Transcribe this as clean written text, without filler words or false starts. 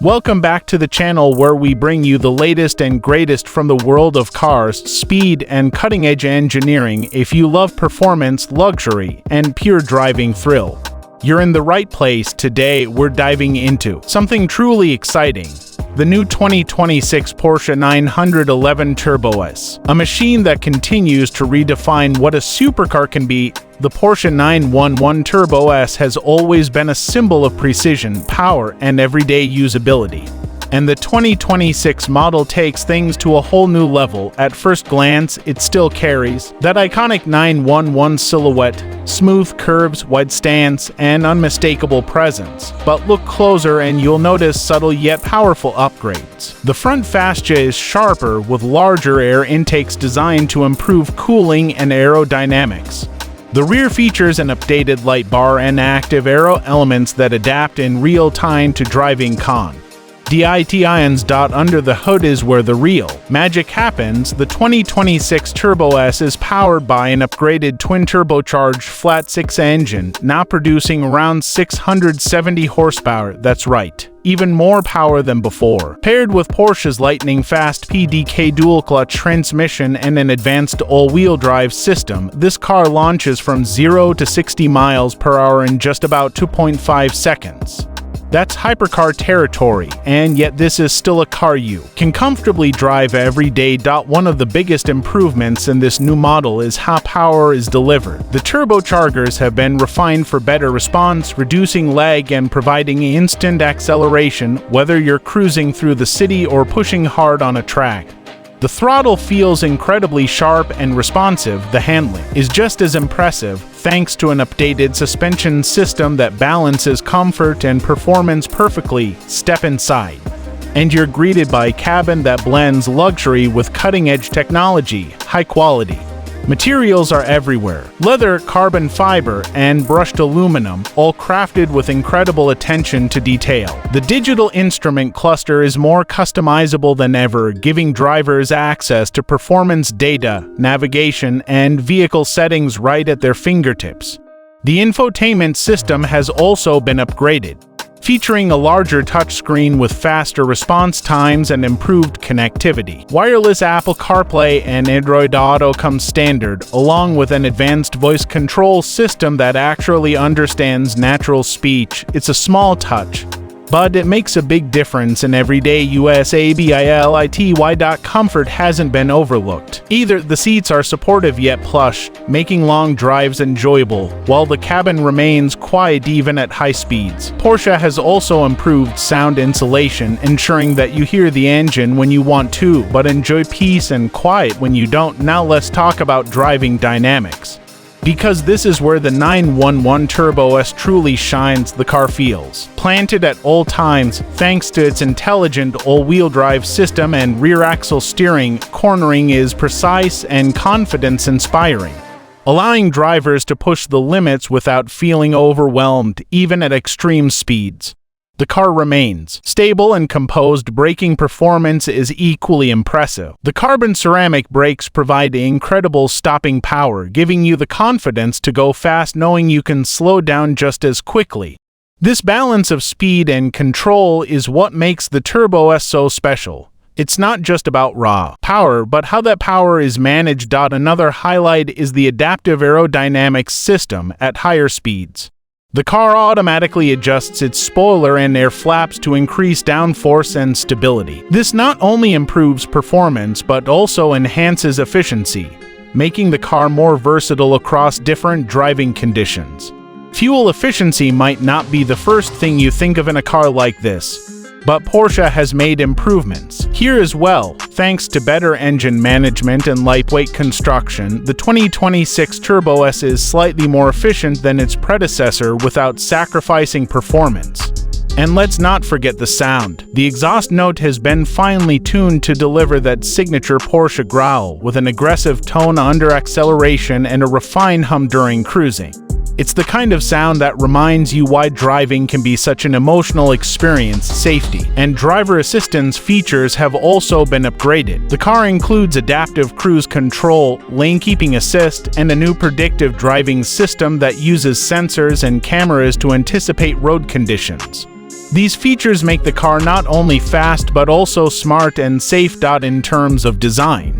Welcome back to the channel where we bring you the latest and greatest from the world of cars, speed, and cutting-edge engineering. If you love performance, luxury, and pure driving thrill, you're in the right place. Today, we're diving into something truly exciting. The new 2026 Porsche 911 Turbo S, a machine that continues to redefine what a supercar can be. The Porsche 911 Turbo S has always been a symbol of precision, power, and everyday usability. And the 2026 model takes things to a whole new level. At first glance, it still carries that iconic 911 silhouette, smooth curves, wide stance, and unmistakable presence. But look closer and you'll notice subtle yet powerful upgrades. The front fascia is sharper with larger air intakes designed to improve cooling and aerodynamics. The rear features an updated light bar and active aero elements that adapt in real time to driving conditions. Under the hood is where the real magic happens. The 2026 Turbo S is powered by an upgraded twin-turbocharged flat-six engine, now producing around 670 horsepower. That's right, even more power than before. Paired with Porsche's lightning-fast PDK dual-clutch transmission and an advanced all-wheel drive system, this car launches from 0 to 60 miles per hour in just about 2.5 seconds. That's hypercar territory, and yet this is still a car you can comfortably drive every day. One of the biggest improvements in this new model is how power is delivered. The turbochargers have been refined for better response, reducing lag and providing instant acceleration, whether you're cruising through the city or pushing hard on a track. The throttle feels incredibly sharp and responsive. The handling is just as impressive, thanks to an updated suspension system that balances comfort and performance perfectly. Step inside, and you're greeted by a cabin that blends luxury with cutting-edge technology. High quality materials are everywhere: leather, carbon fiber, and brushed aluminum, all crafted with incredible attention to detail. The digital instrument cluster is more customizable than ever, giving drivers access to performance data, navigation, and vehicle settings right at their fingertips. The infotainment system has also been upgraded, featuring a larger touchscreen with faster response times and improved connectivity. Wireless Apple CarPlay and Android Auto come standard, along with an advanced voice control system that actually understands natural speech. It's a small touch, but it makes a big difference in everyday usability. Comfort hasn't been overlooked either. The seats are supportive yet plush, making long drives enjoyable, while the cabin remains quiet even at high speeds. Porsche has also improved sound insulation, ensuring that you hear the engine when you want to, but enjoy peace and quiet when you don't. Now let's talk about driving dynamics, because this is where the 911 Turbo S truly shines. The car feels planted at all times thanks to its intelligent all-wheel drive system and rear-axle steering. Cornering is precise and confidence-inspiring, allowing drivers to push the limits without feeling overwhelmed, even at extreme speeds. The car remains stable and composed. Braking performance is equally impressive. The carbon ceramic brakes provide incredible stopping power, giving you the confidence to go fast knowing you can slow down just as quickly. This balance of speed and control is what makes the Turbo S so special. It's not just about raw power, but how that power is managed. Another highlight is the adaptive aerodynamics system. At higher speeds, the car automatically adjusts its spoiler and air flaps to increase downforce and stability. This not only improves performance but also enhances efficiency, making the car more versatile across different driving conditions. Fuel efficiency might not be the first thing you think of in a car like this, but Porsche has made improvements here as well. Thanks to better engine management and lightweight construction, the 2026 Turbo S is slightly more efficient than its predecessor without sacrificing performance. And let's not forget the sound. The exhaust note has been finely tuned to deliver that signature Porsche growl, with an aggressive tone under acceleration and a refined hum during cruising. It's the kind of sound that reminds you why driving can be such an emotional experience. Safety and driver assistance features have also been upgraded. The car includes adaptive cruise control, lane keeping assist, and a new predictive driving system that uses sensors and cameras to anticipate road conditions. These features make the car not only fast but also smart and safe. In terms of design,